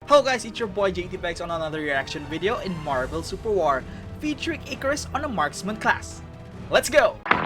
Hello guys, it's your boy JTBags on another reaction video in Marvel Super War, featuring Ikaris on a marksman class. Let's go! So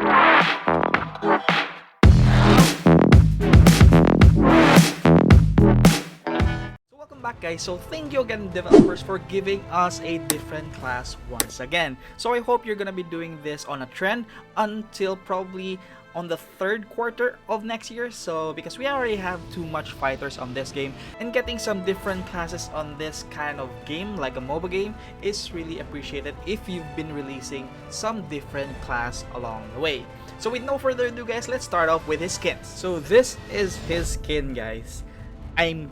welcome back guys, so thank you again developers for giving us a different class once again. So I hope you're gonna be doing this on a trend until probably on the third quarter of next year, so because we already have too much fighters on this game, and getting some different classes on this kind of game like a MOBA game is really appreciated if you've been releasing some different class along the way. So with no further ado guys, let's start off with his skins. So this is his skin guys. I'm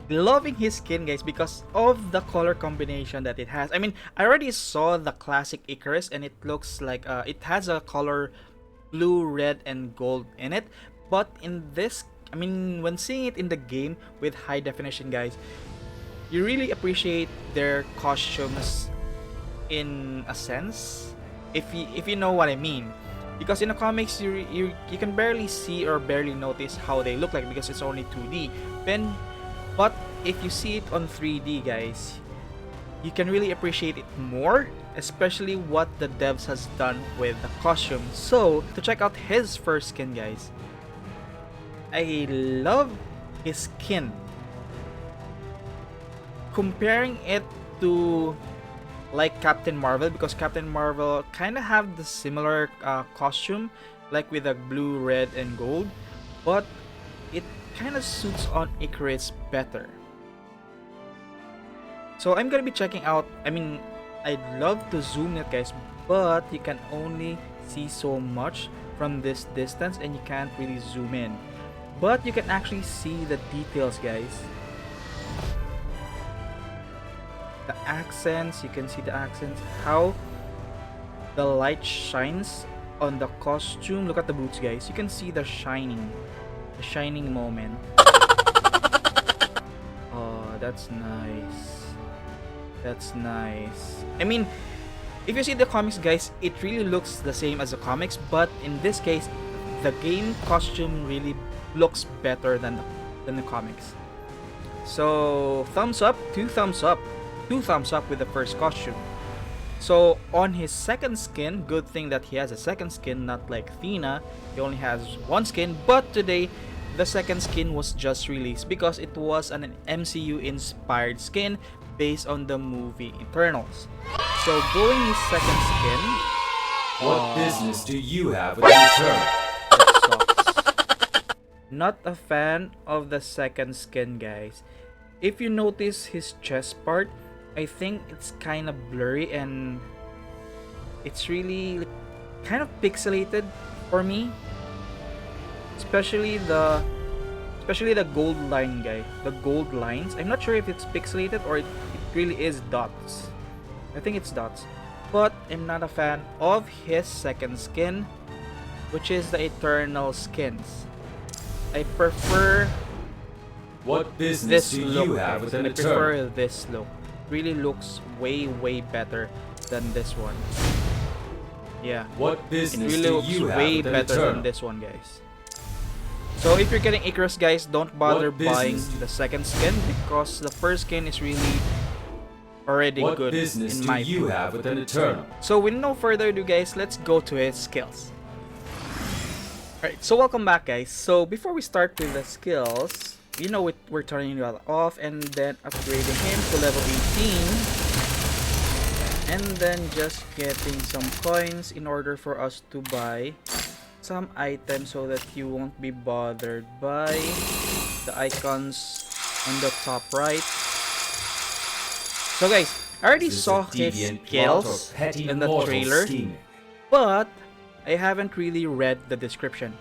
loving his skin guys because of the color combination that it has. I mean, I already saw the classic Ikaris and it looks like it has a color blue, red, and gold in it, but in this, I mean, when seeing it in the game with high definition guys, you really appreciate their costumes in a sense, if you know what I mean, because in the comics you can barely see or barely notice how they look like because it's only 2D, but if you see it on 3D guys, you can really appreciate it more, especially what the devs has done with the costume. So to check out his first skin guys, I love his skin. Comparing it to like Captain Marvel, because Captain Marvel kind of have the similar costume, like with a blue, red, and gold, but it kind of suits on Ikaris better. So I'm gonna be checking out, I mean, I'd love to zoom it guys, but you can only see so much from this distance and you can't really zoom in. But you can actually see the details guys. The accents, you can see the accents, how the light shines on the costume. Look at the boots guys, you can see the shining moment. Oh, that's nice. That's nice. I mean, if you see the comics guys, it really looks the same as the comics, but in this case, the game costume really looks better than the comics. So thumbs up, two thumbs up with the first costume. So on his second skin, good thing that he has a second skin, not like Thena, he only has one skin, but today the second skin was just released because it was an MCU inspired skin based on the movie Eternals. So going his second skin. What business do you have with Eternals? Not a fan of the second skin guys. If you notice his chest part, I think it's kind of blurry and it's really kind of pixelated for me. Especially the gold line guy, the gold lines. I'm not sure if it's pixelated or it really is dots. I think it's dots, but I'm not a fan of his second skin, which is the Eternal skins. I prefer what business do you have with an Eternal? I prefer this look. Really looks way better than this one. Yeah, what business it really looks do you have way with an better Eternal? than this one guys. So if you're getting Ikaris guys, don't bother buying the second skin because the first skin is really already what good business in my do you have with an Eternal? So with no further ado guys, let's go to his skills. Alright, so welcome back guys. So before we start with the skills, you know we're turning that off and then upgrading him to level 18. And then just getting some coins in order for us to buy some items so that you won't be bothered by the icons on the top right. So guys, I already saw his skills in the trailer, but I haven't really read the description.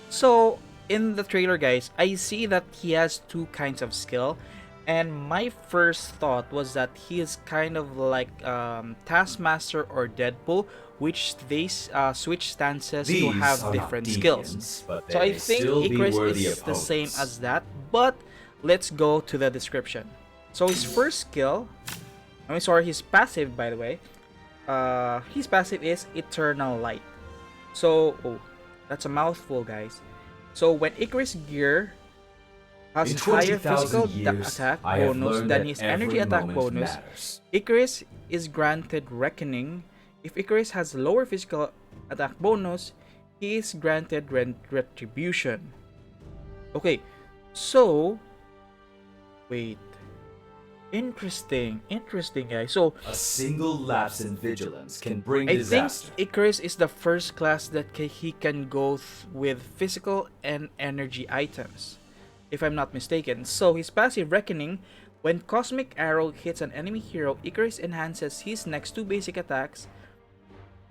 So in the trailer guys, I see that he has two kinds of skill, and my first thought was that he is kind of like Taskmaster or Deadpool, which they switch stances to have different skills. So I think Ikaris is the same as that, but let's go to the description. So his first skill, his passive by the way, his passive is Eternal Light. So, oh, that's a mouthful guys. So when Ikaris gear has In higher 20,000 physical years, attack I have bonus learned than that his energy every attack moment bonus. matters. Ikaris is granted Reckoning. If Ikaris has lower physical attack bonus, he is granted Retribution. Okay, so wait. Interesting, guys. So A single lapse in vigilance can bring I disaster. think Ikaris is the first class that he can go with physical and energy items, if I'm not mistaken. So his passive Reckoning, when Cosmic Arrow hits an enemy hero, Ikaris enhances his next 2 basic attacks.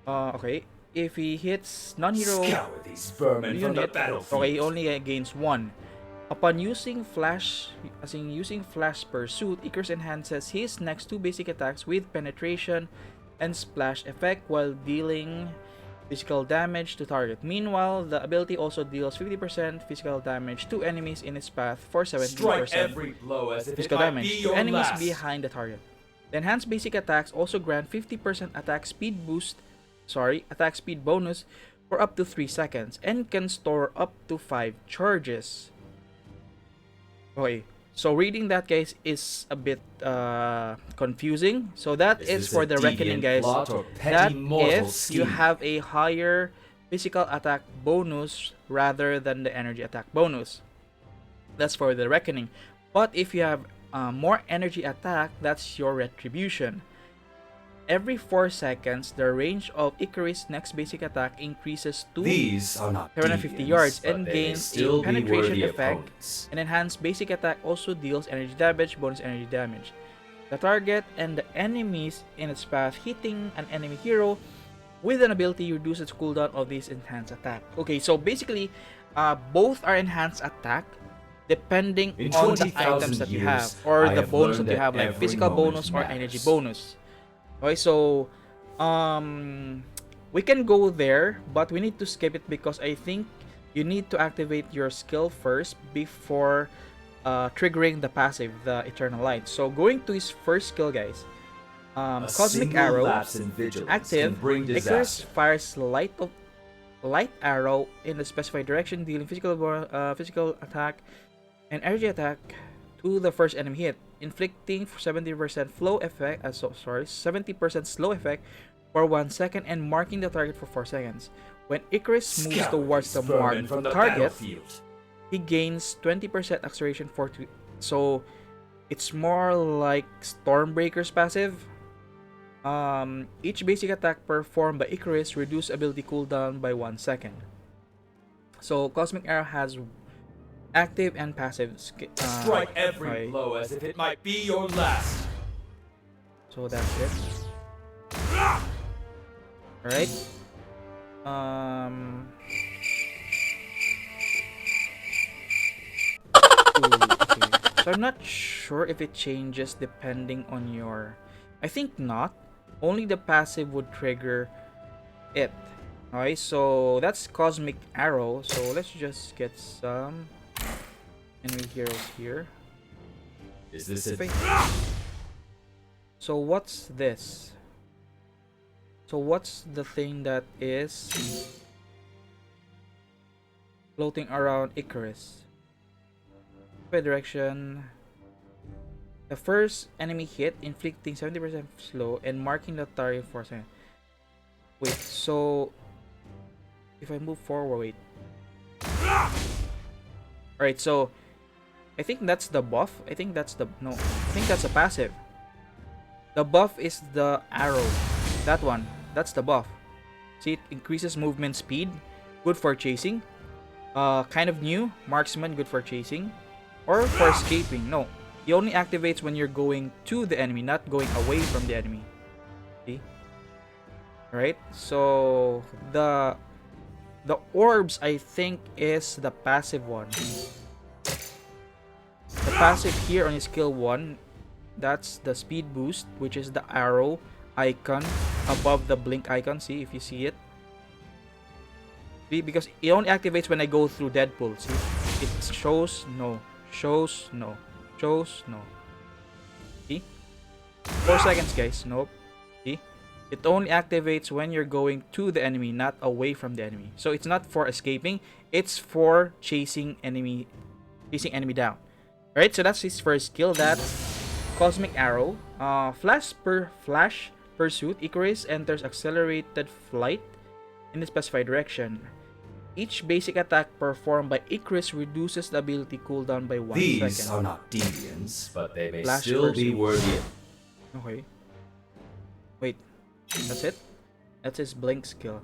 Okay. If he hits non-hero Scour these vermin from the unit, battlefield. okay, he only gains 1. Upon using Flash Pursuit, Ikaris enhances his next 2 basic attacks with Penetration and Splash effect while dealing physical damage to target. Meanwhile, the ability also deals 50% physical damage to enemies in its path for 70% Strike every blow as if it physical might damage be to your enemies last. behind the target. The enhanced basic attacks also grant 50% attack speed bonus for up to 3 seconds and can store up to 5 charges. Okay, so reading that, guys, is a bit confusing. So that is this for a the Reckoning, deviant guys. plot or petty That mortal if you scheme? have a higher physical attack bonus rather than the energy attack bonus. That's for the Reckoning. But if you have more energy attack, that's your Retribution. Every 4 seconds, the range of Ikaris' next basic attack increases to These are not 750 deviants, yards but and they may gains still a be penetration worthy effect. opponents. An enhanced basic attack also deals energy damage, bonus energy damage. The target and the enemies in its path hitting an enemy hero with an ability reduces cooldown of this enhanced attack. Okay, so basically, both are enhanced attack depending In on the 20,000 items that you have years, or I the have bonus learned that you that have, like every physical moment bonus or energy matters. bonus. Okay, so we can go there, but we need to skip it because I think you need to activate your skill first before triggering the passive, the Eternal Light. So going to his first skill, guys, A Cosmic single Arrow, lapse in vigilance active. can bring Ikaris disaster. fires light arrow in a specified direction, dealing physical attack and energy attack to the first enemy hit, inflicting 70% flow effect. 70% slow effect for 1 second and marking the target for 4 seconds. When Ikaris moves Scour towards the these vermin marked from the target, battlefield. he gains 20% acceleration for 2. So it's more like Stormbreaker's passive. Each basic attack performed by Ikaris reduce ability cooldown by 1 second. So Cosmic Arrow has active and passive Strike every okay. blow as if it might be your last. So that's it. Alright. Okay. So I'm not sure if it changes depending on your... I think not. Only the passive would trigger it. Alright, so that's Cosmic Arrow. So let's just get some enemy heroes here. Is this it? So what's this? So what's the thing that is floating around Ikaris? Direction. The first enemy hit, inflicting 70% slow and marking the target for a second. Wait, so if I move forward, wait. Alright, so I think that's the buff. I think that's the a passive. The buff is the arrow. That one. That's the buff. See, it increases movement speed. Good for chasing. Kind of new. Marksman, good for chasing. Or for escaping. No. He only activates when you're going to the enemy, not going away from the enemy. See? Alright. So the orbs, I think, is the passive one. The passive here on his skill 1, that's the speed boost, which is the arrow icon above the blink icon. See, if you see it. See, because it only activates when I go through Deadpool. See, it shows no, shows no, shows no. See, 4 seconds, guys. Nope. See, it only activates when you're going to the enemy, not away from the enemy. So it's not for escaping. It's for chasing enemy down. Alright, so that's his first skill. That's Cosmic Arrow. Flash Pursuit. Ikaris enters accelerated flight in a specified direction. Each basic attack performed by Ikaris reduces the ability cooldown by 1 These second. are not deviants, but they may Flash still be pursuit. worthy. Okay. Wait, that's it? That's his blink skill.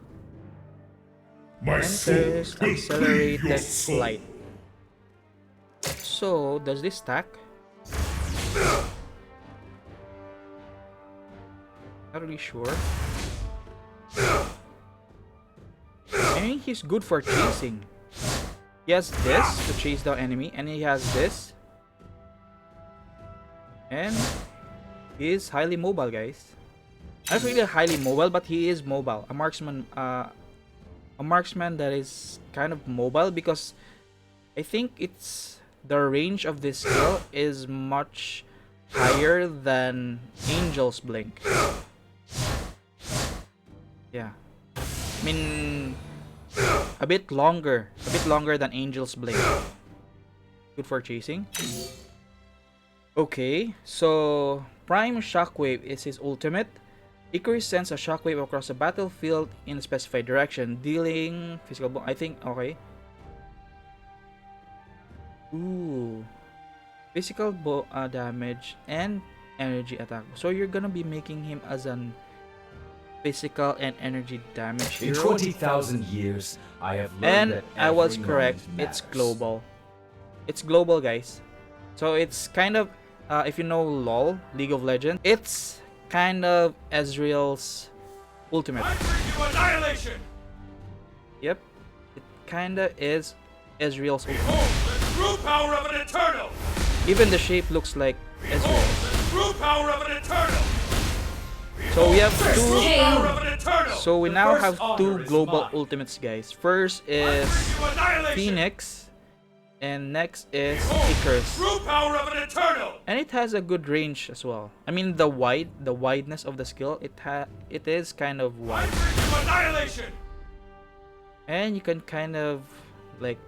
My sword Enters will be accelerated your soul. flight. So, does this stack? Not really sure. I mean, he's good for chasing. He has this to chase down enemy, and he has this. And he is highly mobile, guys. Not really highly mobile, but he is mobile. A marksman that is kind of mobile, because I think it's the range of this skill is much higher than Angel's Blink. Yeah, I mean a bit longer than Angel's Blink. Good for chasing. Okay, so Prime Shockwave is his ultimate. Ikaris sends a shockwave across the battlefield in a specified direction, dealing physical I think, okay. Ooh. Physical damage and energy attack. So you're gonna be making him as an physical and energy damage In hero. 20,000 years, I have learned And that I was every correct. moment It's matters. global. It's global, guys. So it's kind of, if you know LOL, League of Legends, it's kind of Ezreal's ultimate. I bring you annihilation! Yep, it kind of is Ezreal's ultimate. Behold the true power of an Eternal! Even the shape looks like Behold Ezreal. the true power of an Eternal! So we have The true two. power of an Eternal! So we The now first have two honor is global mine. ultimates, guys. First I is bring you annihilation! Phoenix, and next is Behold the Ikaris. true power of an Eternal! And it has a good range as well. I mean, the wideness of the skill, it is kind of I wide, bring you annihilation! and you can kind of like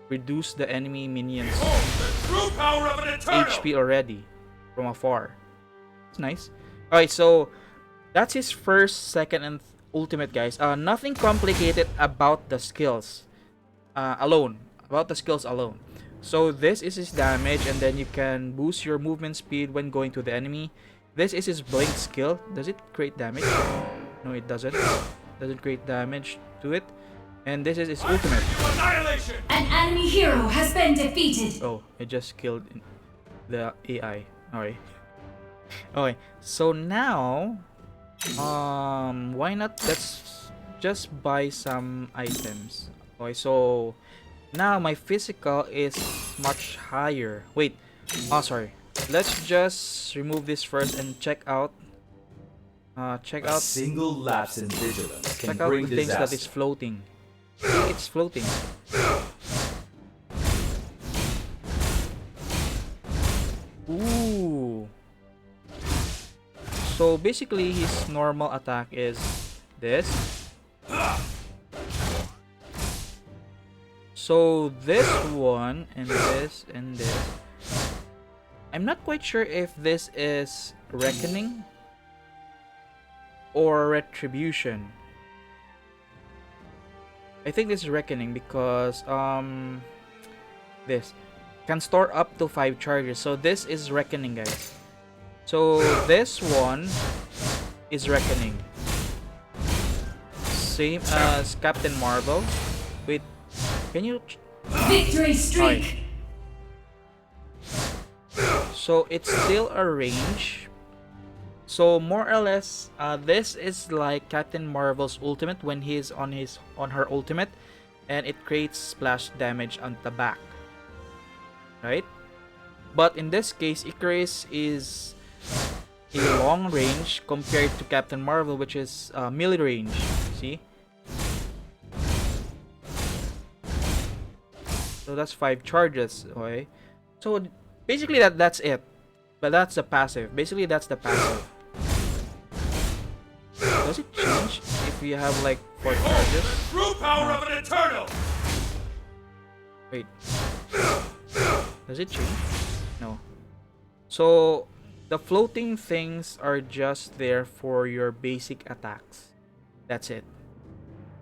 reduce the enemy minions Behold the true power of an Eternal! HP already from afar. It's nice. All right, so that's his first, second, and ultimate, guys. Nothing complicated about the skills alone. About the skills alone. So this is his damage, and then you can boost your movement speed when going to the enemy. This is his blink skill. Does it create damage? No, it doesn't. Doesn't create damage to it. And this is his I bring ultimate. you annihilation! An enemy hero has been defeated. Oh, it just killed the AI. Alright. Okay, so now why not let's just buy some items. Okay, so now my physical is much higher. Wait, sorry. Let's just remove this first and check out A single lapse in vigilance can check out bring the things that is disaster. floating. See, it's floating. Ooh. So basically his normal attack is this. So this one and this and this. I'm not quite sure if this is Reckoning or Retribution. I think this is Reckoning because this can store up to 5 charges. So this is Reckoning, guys. So this one is Reckoning. Same as Captain Marvel. Wait, can you? Victory streak. So it's still a range. So more or less, this is like Captain Marvel's ultimate when he's on her ultimate, and it creates splash damage on the back, right? But in this case, Ikaris is a long range compared to Captain Marvel, which is melee range. See? So that's 5 charges. Okay. So basically that's it. But that's the passive. Basically that's the passive. Does it change if you have like 4 charges? True power of an Eternal! Wait. Does it change? No. So the floating things are just there for your basic attacks. That's it.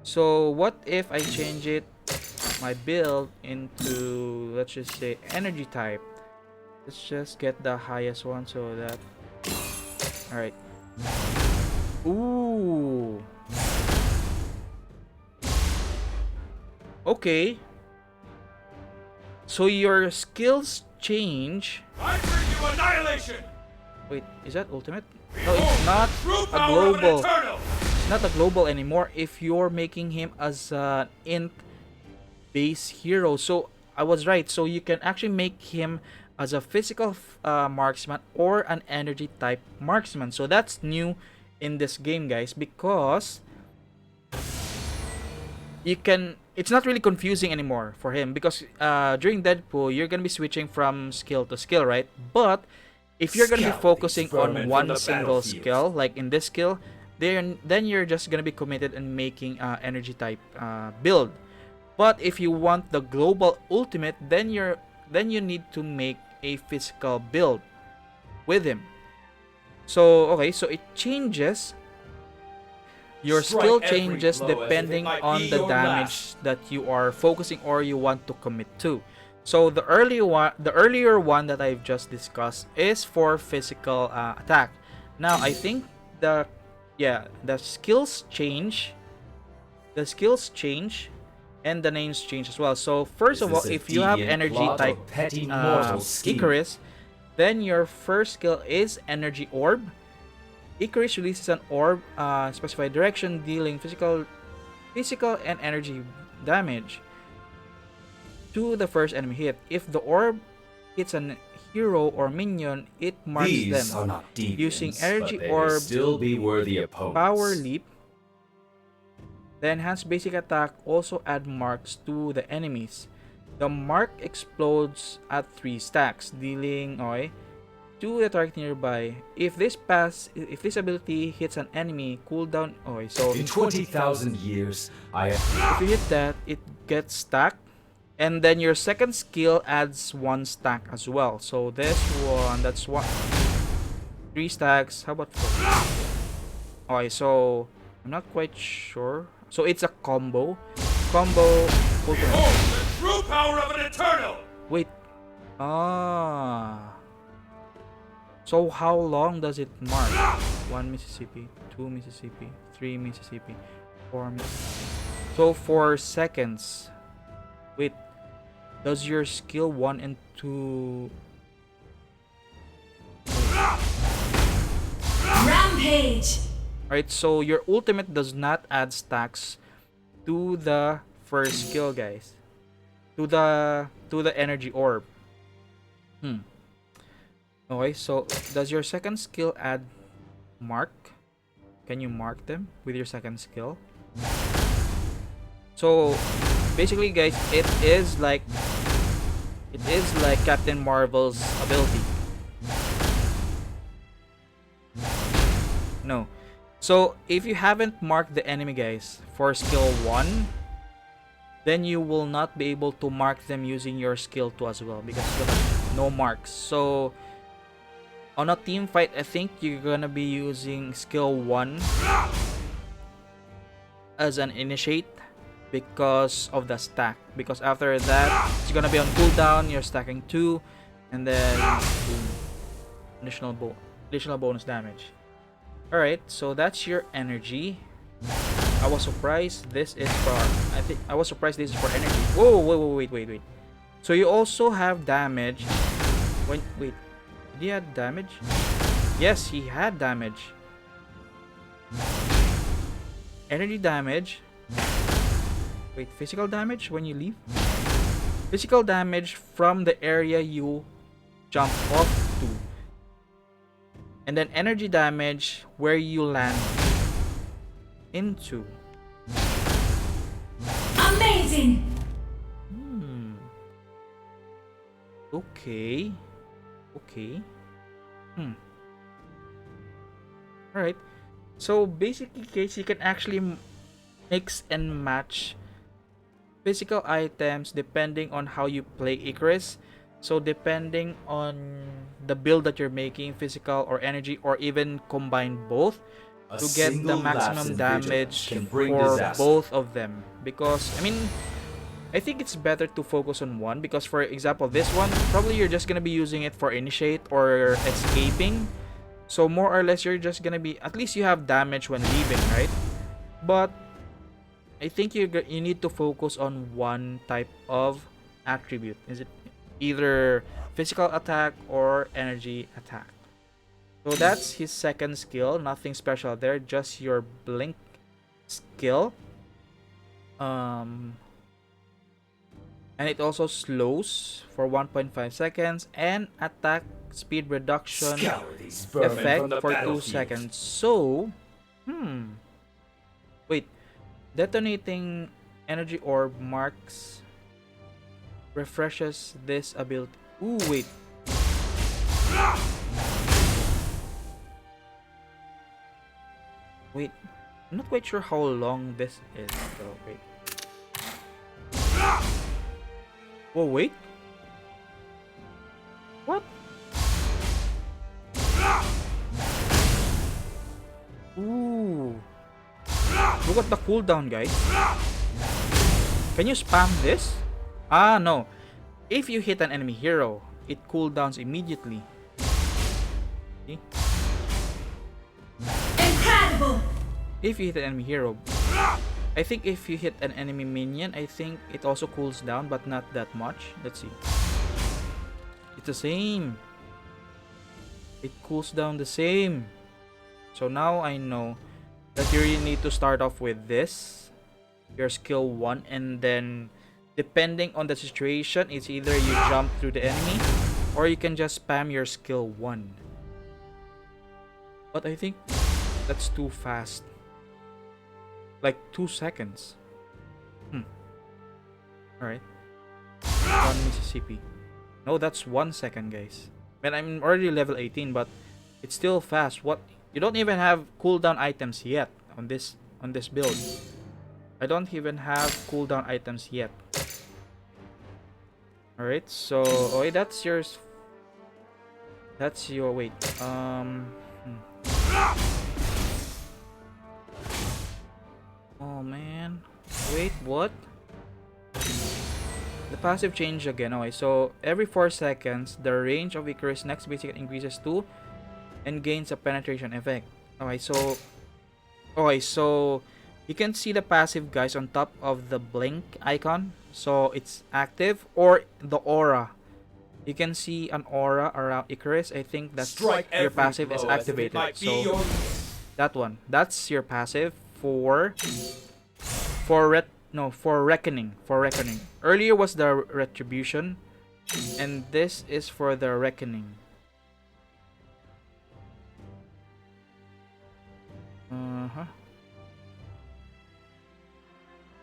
So what if I change it, my build, into, let's just say, energy type. Let's just get the highest one so that... Alright. Ooh. Okay. So your skills change. I bring you annihilation. Wait, is that ultimate? No, it's not True a power of an global. eternal. It's not a global anymore if you're making him as an int base hero. So I was right. So you can actually make him as a physical marksman or an energy type marksman. So that's new in this game, guys, because you can... It's not really confusing anymore for him because during Deadpool you're gonna be switching from skill to skill, right? But if you're gonna be focusing on one single skill, like in this skill, then you're just gonna be committed in making energy type build. But if you want the global ultimate, then you need to make a physical build with him. So okay, so it changes. Your skill changes depending on the damage that you are focusing or you want to commit to. So the earlier one that I've just discussed is for physical attack. Now I think the skills change. The skills change and the names change as well. So first of all, if you have energy type Ikaris, then your first skill is energy orb. Ikaris releases an orb, specified direction, dealing physical and energy damage to the first enemy hit. If the orb hits an hero or minion, it marks These them are not deviants, using energy but they may orb still be worthy opponents. power leap. The enhanced basic attack also add marks to the enemies. The mark explodes at 3 stacks, dealing to the target nearby. If this ability hits an enemy, cooldown. So in 20,000 years, if you hit that, it gets stacked, and then your second skill adds 1 stack as well. So this one, that's 3 stacks. How about 4? Okay, so I'm not quite sure. So it's a combo. Ultimate. The true power of an eternal. Wait. So how long does it mark? 1 Mississippi, 2 Mississippi, 3 Mississippi, 4 Mississippi. So 4 seconds. Wait. Does your skill 1 and 2... Rampage! Alright, so your ultimate does not add stacks to the first skill, guys. To the energy orb. Okay, so does your second skill add mark? Can you mark them with your second skill? So basically, guys, it is like Captain Marvel's ability. No. So if you haven't marked the enemy, guys, for skill 1, then you will not be able to mark them using your skill 2 as well, because no marks. So on a team fight, I think you're gonna be using skill 1 as an initiate because of the stack. Because after that, it's gonna be on cooldown, you're stacking 2, and then boom, additional bonus damage. Alright, so that's your energy. I was surprised this is for... I was surprised this is for energy. Whoa, wait. So you also have damage. Wait, did he have damage? Yes, he had damage. Energy damage. Wait, physical damage when you leave? Physical damage from the area you jump off to. And then energy damage where you land into. Amazing! Okay. Alright. So basically, guys, you can actually mix and match physical items depending on how you play Ikaris. So depending on the build that you're making, physical or energy, or even combine both, A to get the single lapse maximum in damage vigilance can bring for disaster. both of them. Because I mean, I think it's better to focus on one, because for example this one, probably you're just gonna be using it for initiate or escaping. So more or less you're just gonna be, at least you have damage when leaving, right? But I think you need to focus on one type of attribute. Is it either physical attack or energy attack? So that's his second skill. Nothing special there, just your blink skill. And it also slows for 1.5 seconds and attack speed reduction Scour these vermin from effect the for 2 battlefield. seconds. So, wait, detonating energy orb marks refreshes this ability. Ooh, wait. Wait, I'm not quite sure how long this is though. Wait. Whoa, wait. What? Ooh. Look at the cooldown, guys. Can you spam this? Ah, no. If you hit an enemy hero, it cooldowns immediately. See? Incredible! If you hit an enemy hero, I think if you hit an enemy minion, I think it also cools down, but not that much. Let's see. It's the same. It cools down the same. So now I know that you really need to start off with this, your skill 1, and then depending on the situation, it's either you jump through the enemy or you can just spam your skill 1. But I think that's too fast. Like 2 seconds. Alright. 1 Mississippi. No, that's 1 second, guys. Man, I'm already level 18, but it's still fast. What? You don't even have cooldown items yet on this build. I don't even have cooldown items yet. Alright, so wait, that's yours. That's your wait. Oh man. Wait, what? The passive change again. Okay, so every 4 seconds, the range of Ikaris' next basic increases 2 and gains a penetration effect. Okay, so you can see the passive, guys, on top of the blink icon. So it's active, or the aura. You can see an aura around Ikaris. I think that's Strike your every passive is blow as if it activated. might be So your- that one, that's your passive for reckoning. Earlier was the retribution, and this is for the reckoning.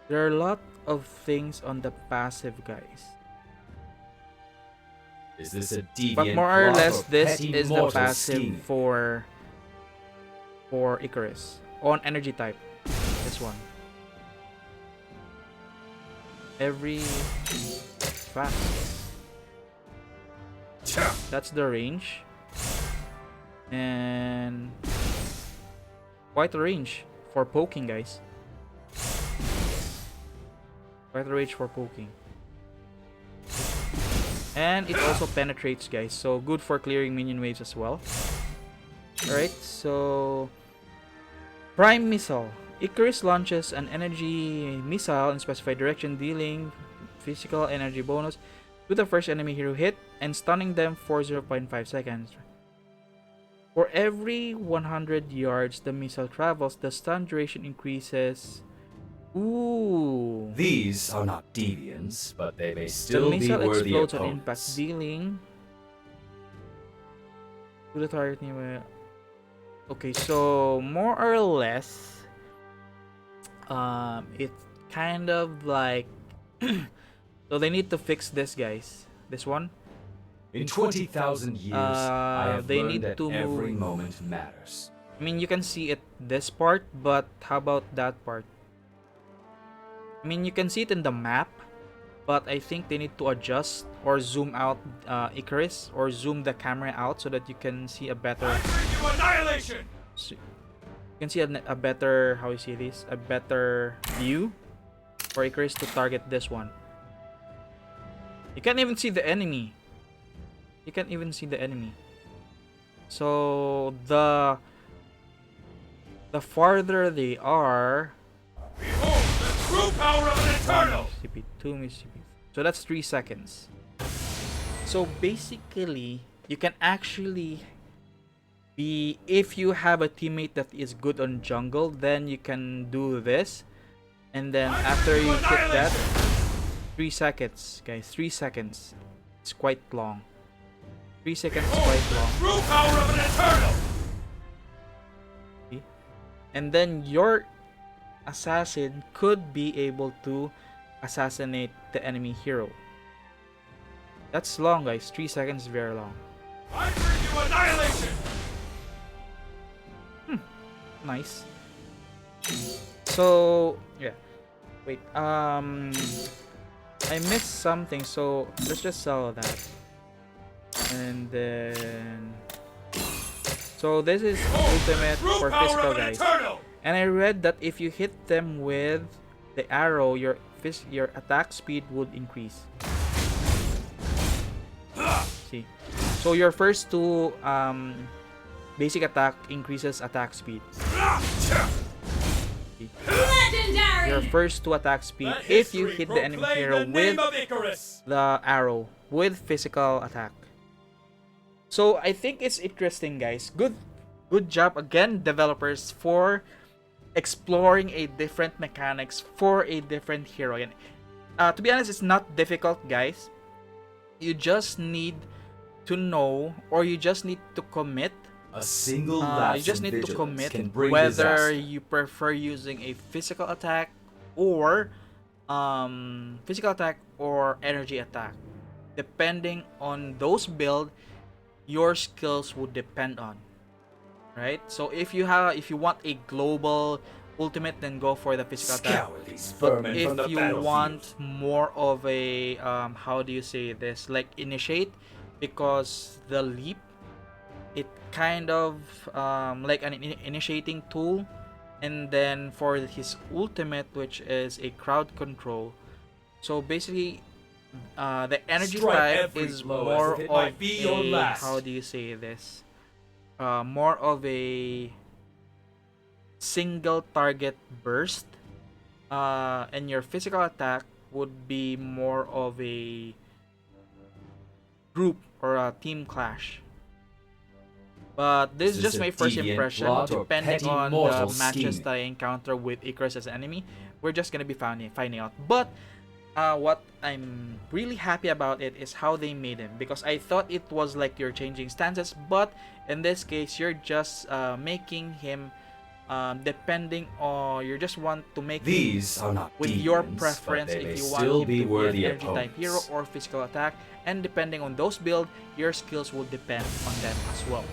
There are a lot of things on the passive, guys. Is this a deviant But more or plot less, this petty is the mortal passive scheme? for Ikaris on energy type. This one. Every fast. That's the range. And quite a range for poking, guys. Quite a range for poking. And it also penetrates, guys. So good for clearing minion waves as well. Alright, so Prime Missile. Ikaris launches an energy missile in specified direction, dealing physical energy bonus to the first enemy hero hit and stunning them for 0.5 seconds. For every 100 yards the missile travels, the stun duration increases. Ooh. These are not deviants, but they may The still be missile worthy explodes on impact, opponents. dealing to the target nearby. Okay, so more or less, it's kind of like so they need to fix this, guys. This one. In 20,000 years, I have they learned need that to every move. moment matters. I mean, you can see it this part, but how about that part? I mean, you can see it in the map, but I think they need to adjust or zoom out Ikaris, or zoom the camera out so that you can see a better. I bring you annihilation! You can see a better, how you see this, a better view for Ikaris to target this one. You can't even see the enemy. You can't even see the enemy. So the farther they are, Behold the true power of an eternal! Mississippi, 2 Mississippi. So that's 3 seconds. So basically, you can actually be, if you have a teammate that is good on jungle, then you can do this. And then after you hit that, 3 seconds, guys, 3 seconds. It's quite long. 3 seconds is quite long. True power of an eternal! See? And then your assassin could be able to assassinate the enemy hero. That's long, guys. 3 seconds is very long. I bring you annihilation! Nice. So yeah. Wait. I missed something, so let's just sell that. And then, so this is ultimate True for power physical, of an guys. eternal! And I read that if you hit them with the arrow, your attack speed would increase. See, so your first two basic attack increases attack speed. See? Legendary. Your first two attack speed Let if you history hit the enemy proclaim hero the name with of Ikaris! the arrow with physical attack. So I think it's interesting, guys. Good job again, developers, for exploring a different mechanics for a different hero. And to be honest, it's not difficult, guys. You just need to know, or you just need to commit. A single You lapse just in need to vigilance commit can bring whether disaster. you prefer using a physical attack or energy attack. Depending on those build, your skills would depend on. Right? So if you want a global ultimate, then go for the physical attack. Scour these But vermin from the if you battlefield. want more of a how do you say this, like initiate, because the leap, it kind of like an initiating tool. And then for his ultimate, which is a crowd control, so basically the energy Strike type every is blow as more if it of might be your a, last. how do you say this, more of a single target burst, and your physical attack would be more of a group or a team clash. But this is Is this just a my first deviant impression. plot or Depending petty on the mortal matches scheming? that I encounter with Ikaris as an enemy, we're just gonna be finding out. But what I'm really happy about it is how they made him, because I thought it was like you're changing stances, but in this case you're just making him depending on, you just want to make him These are not with your demons, preference, but they may if you want still him be to be worthy an energy type hero opponents. or physical attack, and depending on those build, your skills will depend on them as well.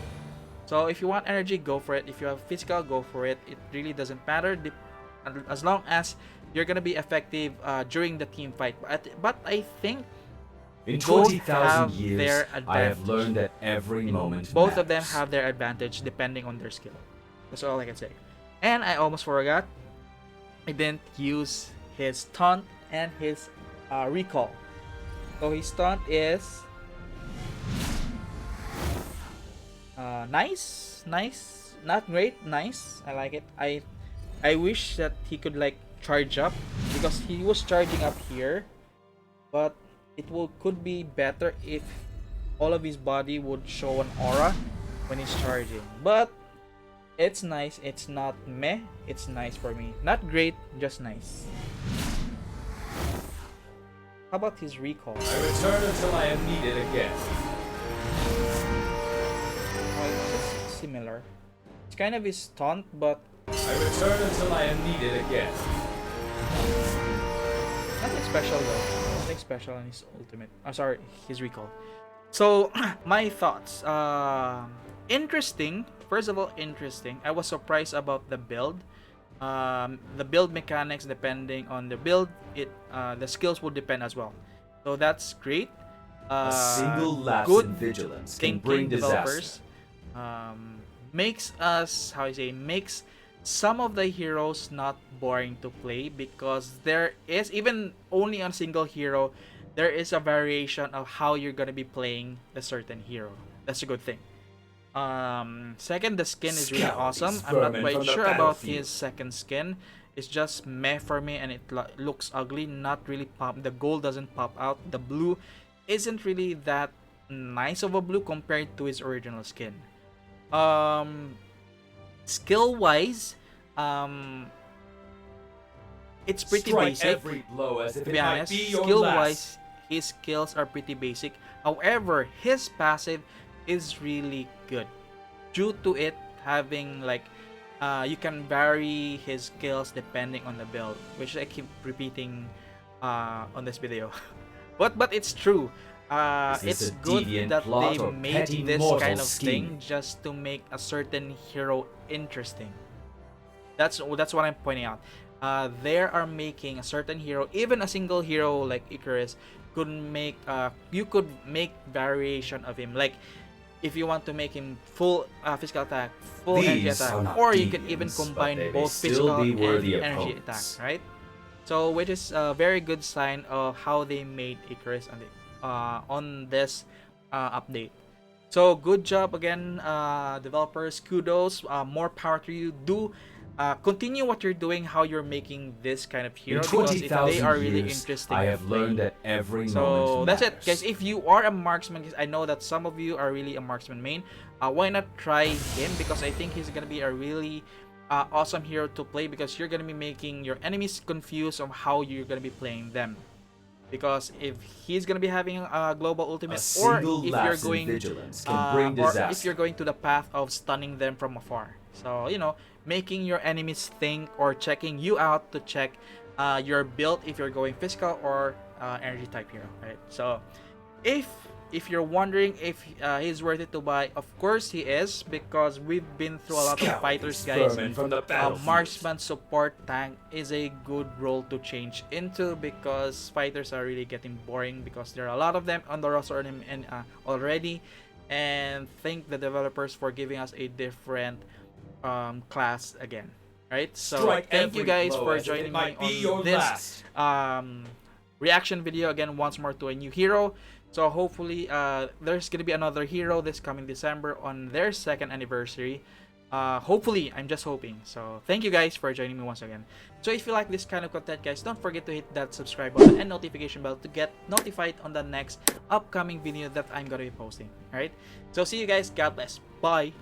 So if you want energy, go for it. If you have physical, go for it. It really doesn't matter, as long as you're gonna be effective during the team fight. But I think In both 20,000 have years, their I have advantage. learned that every moment both of them matters. have their advantage depending on their skill. That's all I can say. And I almost forgot, I didn't use his taunt and his recall. So his taunt is nice, not great, nice. I like it. I wish that he could like charge up, because he was charging up here, but could be better if all of his body would show an aura when he's charging. But it's nice. It's not meh. It's nice for me. Not great, just nice. How about his recall? I return until I am needed again. Oh, it's similar. It's kind of his taunt, but I return until I am needed again. nothing special though. Nothing special on his ultimate. I'm sorry, his recall. So my thoughts. Interesting. First of all, interesting. I was surprised about the build. The build mechanics, depending on the build, the skills will depend as well. So that's great. A single lapse Good in vigilance can thinking bring developers disaster. makes us, how I say, makes some of the heroes not boring to play, because there is, even only on single hero, there is a variation of how you're gonna be playing a certain hero. That's a good thing. Second, the skin is really Scour awesome. these I'm not vermin quite from the sure about battlefield. his second skin. It's just meh for me, and it looks ugly. Not really pop. The gold doesn't pop out. The blue isn't really that nice of a blue compared to his original skin. Skill wise, it's pretty Strike basic. every blow as if To it be might honest, be your skill last. wise, his skills are pretty basic. However, his passive is really good due to it having like you can vary his skills depending on the build, which I keep repeating on this video. but it's true. Is this It's a good deviant that plot they or made petty this mortal kind of scheming? thing just to make a certain hero interesting. That's what I'm pointing out. They are making a certain hero, even a single hero like Ikaris, could make you could make variation of him. Like if you want to make him full physical attack, full energy These are attack, not or you can even deviants, but combine they may both still physical be and worthy energy attack, opponents. right? So which is a very good sign of how they made Ikaris on this update. So good job again, developers. Kudos. More power to you. Do continue what you're doing, how you're making this kind of hero, In because if they 20,000 are really years, interesting I to have play. learned that every So moment that's it, matters. guys. If you are a marksman, 'cause I know that some of you are really a marksman main, why not try him? Because I think he's gonna be a really awesome hero to play, because you're gonna be making your enemies confused on how you're gonna be playing them. Because if he's gonna be having a global ultimate, A or single if you're lapse in going vigilance can bring or disaster. if you're going to the path of stunning them from afar, so making your enemies think or checking you out to check your build, if you're going physical or energy type hero, right? So if you're wondering if he's worth it to buy, of course he is, because we've been through a lot of Scour fighters, these guys. vermin from the battlefield. Marksman support tank is a good role to change into, because fighters are really getting boring, because there are a lot of them on the roster and already. And thank the developers for giving us a different class again, right? So Strike thank you every guys blow for as if it joining me might be your on this last. reaction video again, once more, to a new hero. So hopefully there's gonna be another hero this coming December on their 2nd anniversary. Hopefully, I'm just hoping. So thank you guys for joining me once again. So if you like this kind of content, guys, don't forget to hit that subscribe button and notification bell to get notified on the next upcoming video that I'm gonna be posting. Alright, so see you guys. God bless. Bye.